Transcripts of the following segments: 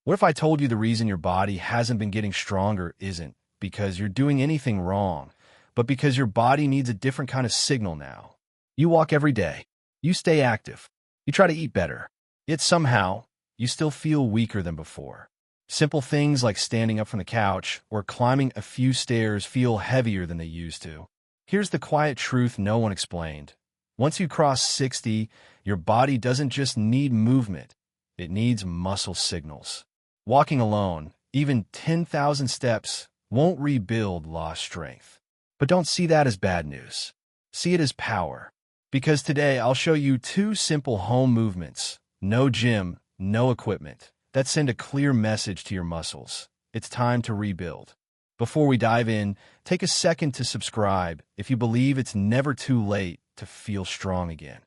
What if I told you the reason your body hasn't been getting stronger isn't because you're doing anything wrong, but because your body needs a different kind of signal now? You walk every day. You stay active. You try to eat better. Yet somehow, you still feel weaker than before. Simple things like standing up from the couch or climbing a few stairs feel heavier than they used to. Here's the quiet truth no one explained. Once you cross 60, your body doesn't just need movement. It needs muscle signals. Walking alone, even 10,000 steps, won't rebuild lost strength. But don't see that as bad news. See it as power. Because today I'll show you two simple home movements, no gym, no equipment, that send a clear message to your muscles. It's time to rebuild. Before we dive in, take a second to subscribe if you believe it's never too late to feel strong again.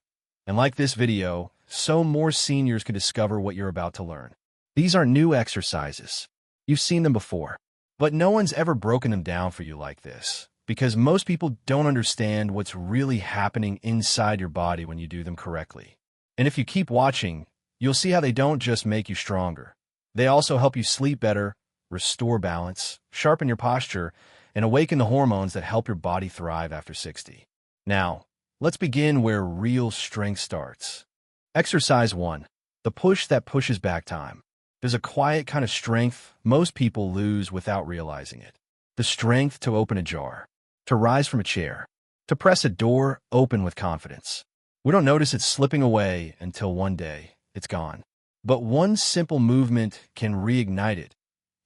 And like this video, so more seniors can discover what you're about to learn. These are new exercises. You've seen them before, but no one's ever broken them down for you like this, because most people don't understand what's really happening inside your body when you do them correctly. And if you keep watching, you'll see how they don't just make you stronger. They also help you sleep better, restore balance, sharpen your posture, and awaken the hormones that help your body thrive after 60. Now, let's begin where real strength starts. Exercise 1. The push that pushes back time. There's a quiet kind of strength most people lose without realizing it. The strength to open a jar, to rise from a chair, to press a door open with confidence. We don't notice it slipping away until one day it's gone. But one simple movement can reignite it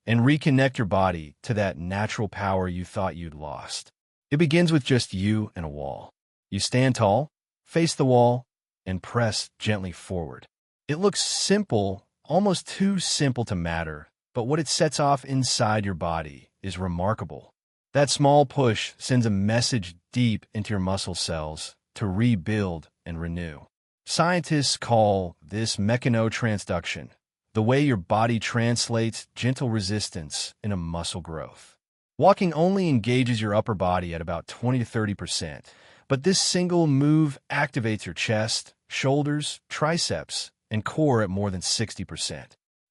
and reconnect your body to that natural power you thought you'd lost. It begins with just you and a wall. You stand tall, face the wall, and press gently forward. It looks simple, almost too simple to matter, but what it sets off inside your body is remarkable. That small push sends a message deep into your muscle cells to rebuild and renew. Scientists call this mechanotransduction, the way your body translates gentle resistance into muscle growth. Walking only engages your upper body at about 20 to 30%, but this single move activates your chest, shoulders, triceps, and core at more than 60%.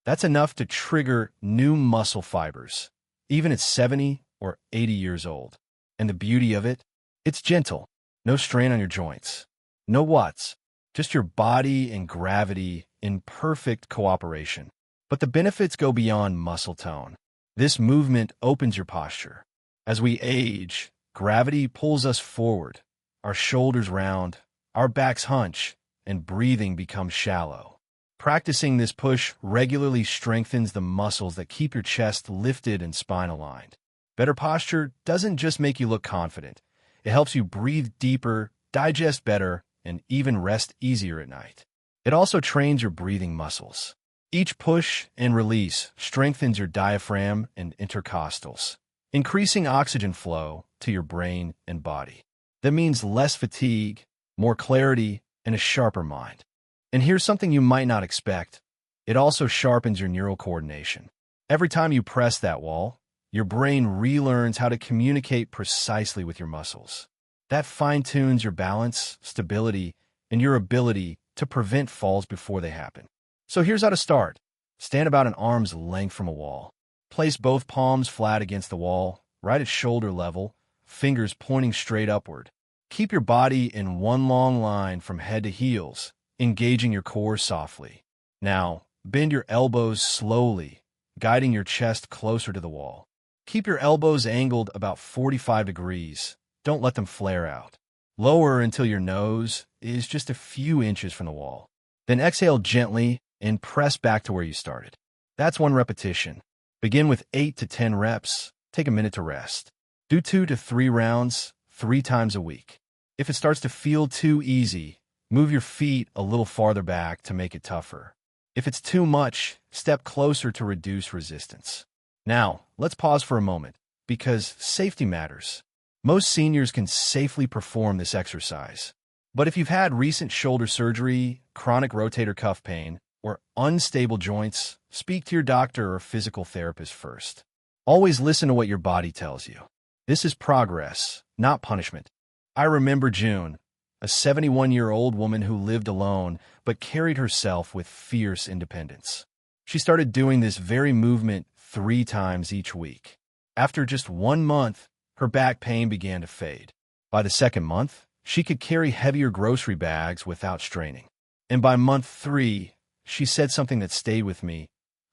That's enough to trigger new muscle fibers, even at 70 or 80 years old. And the beauty of it? It's gentle. No strain on your joints. No watts. Just your body and gravity in perfect cooperation. But the benefits go beyond muscle tone. This movement opens your posture. As we age, gravity pulls us forward. Our shoulders round, our backs hunch, and breathing becomes shallow. Practicing this push regularly strengthens the muscles that keep your chest lifted and spine aligned. Better posture doesn't just make you look confident. It helps you breathe deeper, digest better, and even rest easier at night. It also trains your breathing muscles. Each push and release strengthens your diaphragm and intercostals, increasing oxygen flow to your brain and body. That means less fatigue, more clarity, and a sharper mind. And here's something you might not expect. It also sharpens your neural coordination. Every time you press that wall, your brain relearns how to communicate precisely with your muscles. That fine-tunes your balance, stability, and your ability to prevent falls before they happen. So here's how to start. Stand about an arm's length from a wall. Place both palms flat against the wall, right at shoulder level, fingers pointing straight upward. Keep your body in one long line from head to heels, engaging your core softly. Now, bend your elbows slowly, guiding your chest closer to the wall. Keep your elbows angled about 45 degrees. Don't let them flare out. Lower until your nose is just a few inches from the wall. Then exhale gently and press back to where you started. That's one repetition. Begin with 8 to 10 reps. Take a minute to rest. Do 2 to 3 rounds 3 times a week. If it starts to feel too easy, move your feet a little farther back to make it tougher. If it's too much, step closer to reduce resistance. Now, let's pause for a moment, because safety matters. Most seniors can safely perform this exercise. But if you've had recent shoulder surgery, chronic rotator cuff pain, or unstable joints, speak to your doctor or physical therapist first. Always listen to what your body tells you. This is progress, not punishment. I remember June, a 71-year-old woman who lived alone but carried herself with fierce independence. She started doing this very movement 3 times each week. After just 1 month, her back pain began to fade. By the second month, she could carry heavier grocery bags without straining. And by month 3, she said something that stayed with me.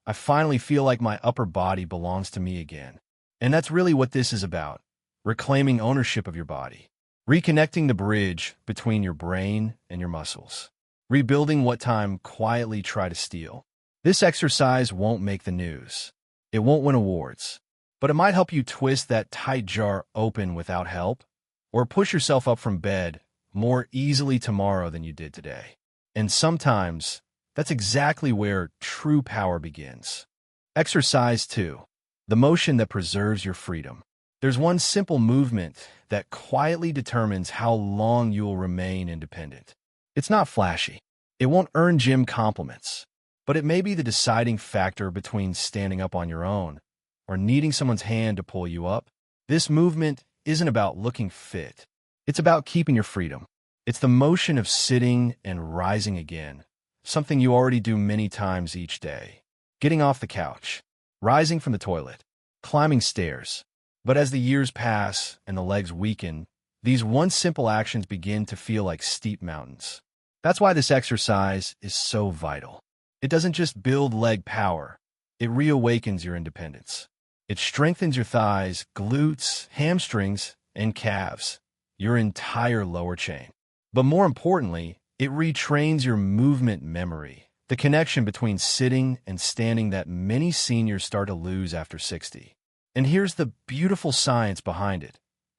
I finally feel like my upper body belongs to me again. And that's really what this is about. Reclaiming ownership of your body. Reconnecting the bridge between your brain and your muscles. Rebuilding what time quietly tried to steal. This exercise won't make the news. It won't win awards. But it might help you twist that tight jar open without help, or push yourself up from bed more easily tomorrow than you did today. And sometimes, that's exactly where true power begins. Exercise 2. The motion that preserves your freedom. There's one simple movement that quietly determines how long you will remain independent. It's not flashy. It won't earn gym compliments. But it may be the deciding factor between standing up on your own or needing someone's hand to pull you up. This movement isn't about looking fit. It's about keeping your freedom. It's the motion of sitting and rising again, something you already do many times each day. Getting off the couch, rising from the toilet, climbing stairs. But as the years pass and the legs weaken, these once simple actions begin to feel like steep mountains. That's why this exercise is so vital. It doesn't just build leg power, it reawakens your independence. It strengthens your thighs, glutes, hamstrings, and calves, your entire lower chain. But more importantly, it retrains your movement memory, the connection between sitting and standing that many seniors start to lose after 60. And here's the beautiful science behind it.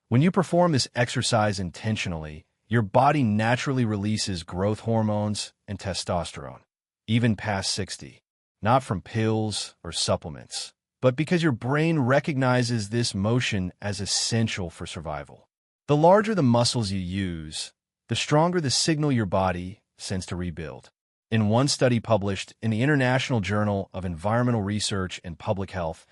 When you perform this exercise intentionally, your body naturally releases growth hormones and testosterone, even past 60, not from pills or supplements, but because your brain recognizes this motion as essential for survival. The larger the muscles you use, the stronger the signal your body sends to rebuild. In one study published in the International Journal of Environmental Research and Public Health,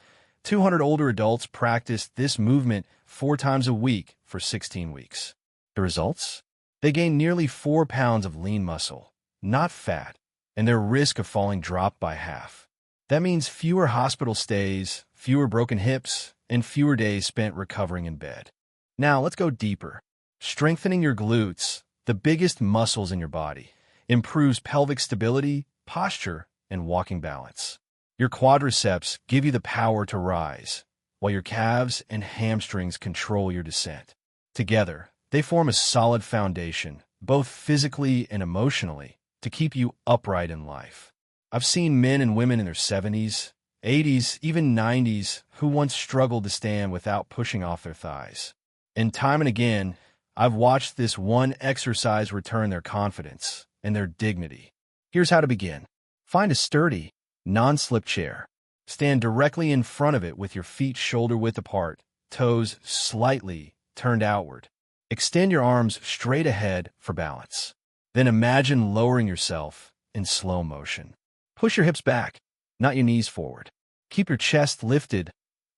200 older adults practiced this movement 4 times a week for 16 weeks. The results? They gained nearly 4 pounds of lean muscle, not fat, and their risk of falling dropped by half. That means fewer hospital stays, fewer broken hips, and fewer days spent recovering in bed. Now, let's go deeper. Strengthening your glutes, the biggest muscles in your body, improves pelvic stability, posture, and walking balance. Your quadriceps give you the power to rise, while your calves and hamstrings control your descent. Together, they form a solid foundation, both physically and emotionally, to keep you upright in life. I've seen men and women in their 70s, 80s, even 90s who once struggled to stand without pushing off their thighs. And time and again, I've watched this one exercise return their confidence and their dignity. Here's how to begin. Find a sturdy, non-slip chair. Stand directly in front of it with your feet shoulder-width apart, toes slightly turned outward. Extend your arms straight ahead for balance. Then imagine lowering yourself in slow motion. Push your hips back, not your knees forward. Keep your chest lifted,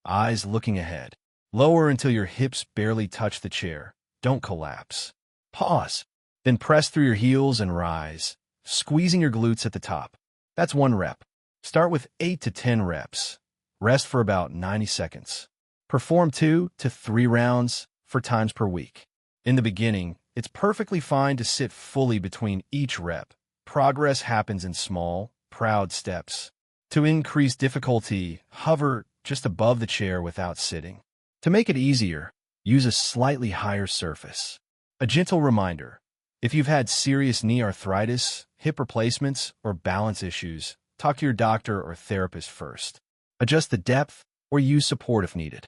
eyes looking ahead. Lower until your hips barely touch the chair. Don't collapse. Pause. Then press through your heels and rise, squeezing your glutes at the top. That's 1 rep. Start with 8 to 10 reps. Rest for about 90 seconds. Perform 2 to 3 rounds 4 times per week. In the beginning, it's perfectly fine to sit fully between each rep. Progress happens in small, proud steps. To increase difficulty, hover just above the chair without sitting. To make it easier, use a slightly higher surface. A gentle reminder, if you've had serious knee arthritis, hip replacements, or balance issues, talk to your doctor or therapist first. Adjust the depth or use support if needed.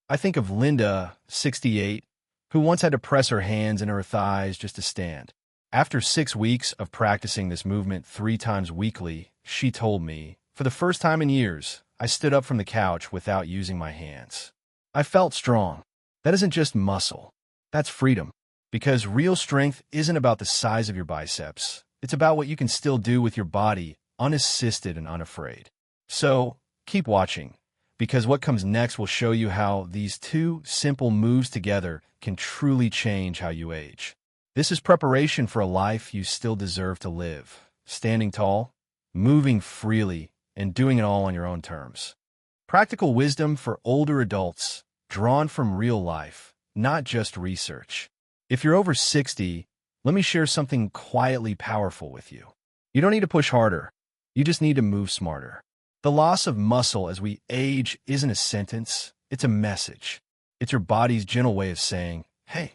I think of Linda, 68, who once had to press her hands into her thighs just to stand. After 6 weeks of practicing this movement 3 times weekly, she told me, for the first time in years, I stood up from the couch without using my hands. I felt strong. That isn't just muscle. That's freedom. Because real strength isn't about the size of your biceps. It's about what you can still do with your body, unassisted and unafraid. So, keep watching, because what comes next will show you how these 2 simple moves together can truly change how you age. This is preparation for a life you still deserve to live, standing tall, moving freely, and doing it all on your own terms. Practical wisdom for older adults, drawn from real life, not just research. If you're over 60, let me share something quietly powerful with you. You don't need to push harder. You just need to move smarter. The loss of muscle as we age isn't a sentence, it's a message. It's your body's gentle way of saying, hey,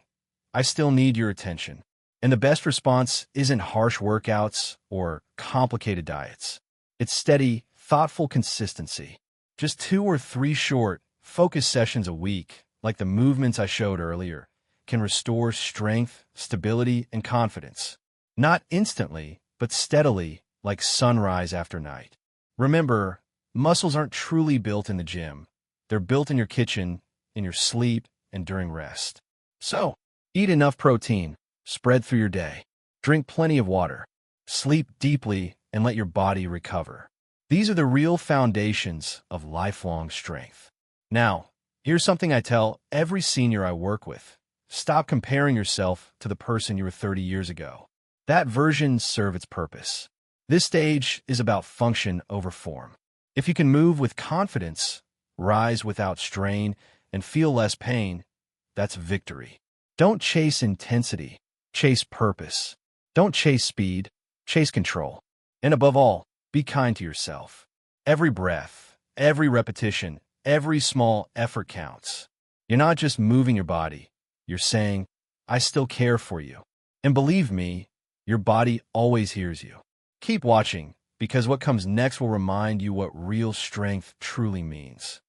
I still need your attention. And the best response isn't harsh workouts or complicated diets. It's steady, thoughtful consistency. Just 2 or 3 short, focused sessions a week, like the movements I showed earlier, can restore strength, stability, and confidence. Not instantly, but steadily, like sunrise after night. Remember, muscles aren't truly built in the gym. They're built in your kitchen, in your sleep, and during rest. So, eat enough protein, spread through your day, drink plenty of water, sleep deeply, and let your body recover. These are the real foundations of lifelong strength. Now, here's something I tell every senior I work with. Stop comparing yourself to the person you were 30 years ago. That version served its purpose. This stage is about function over form. If you can move with confidence, rise without strain, and feel less pain, that's victory. Don't chase intensity, chase purpose. Don't chase speed, chase control. And above all, be kind to yourself. Every breath, every repetition, every small effort counts. You're not just moving your body. You're saying, I still care for you. And believe me, your body always hears you. Keep watching, because what comes next will remind you what real strength truly means.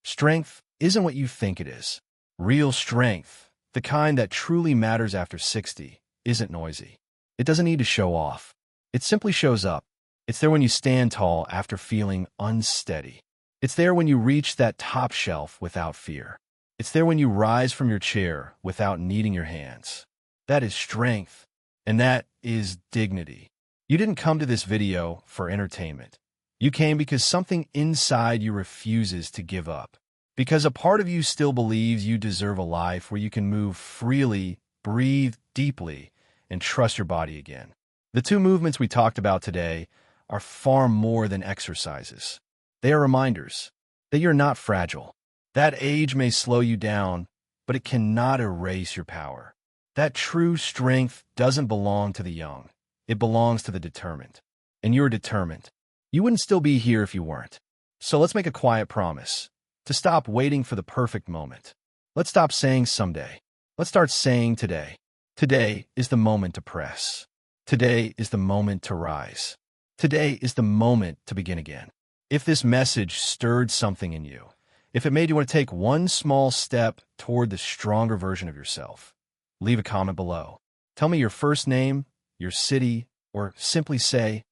Strength isn't what you think it is. Real strength, the kind that truly matters after 60, isn't noisy. It doesn't need to show off. It simply shows up. It's there when you stand tall after feeling unsteady. It's there when you reach that top shelf without fear. It's there when you rise from your chair without needing your hands. That is strength, and that is dignity. You didn't come to this video for entertainment. You came because something inside you refuses to give up. Because a part of you still believes you deserve a life where you can move freely, breathe deeply, and trust your body again. The 2 movements we talked about today are far more than exercises. They are reminders that you're not fragile. That age may slow you down, but it cannot erase your power. That true strength doesn't belong to the young. It belongs to the determined. And you're determined. You wouldn't still be here if you weren't. So let's make a quiet promise to stop waiting for the perfect moment. Let's stop saying someday. Let's start saying today. Today is the moment to press. Today is the moment to rise. Today is the moment to begin again. If this message stirred something in you, if it made you want to take one small step toward the stronger version of yourself, leave a comment below. Tell me your first name, your city, or simply say,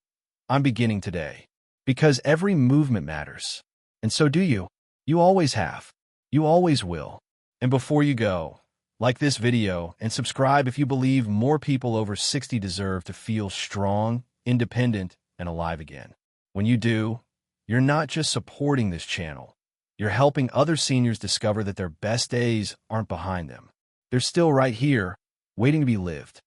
I'm beginning today. Because every movement matters. And so do you. You always have. You always will. And before you go, like this video and subscribe if you believe more people over 60 deserve to feel strong, independent, and alive again. When you do, you're not just supporting this channel. You're helping other seniors discover that their best days aren't behind them. They're still right here, waiting to be lived.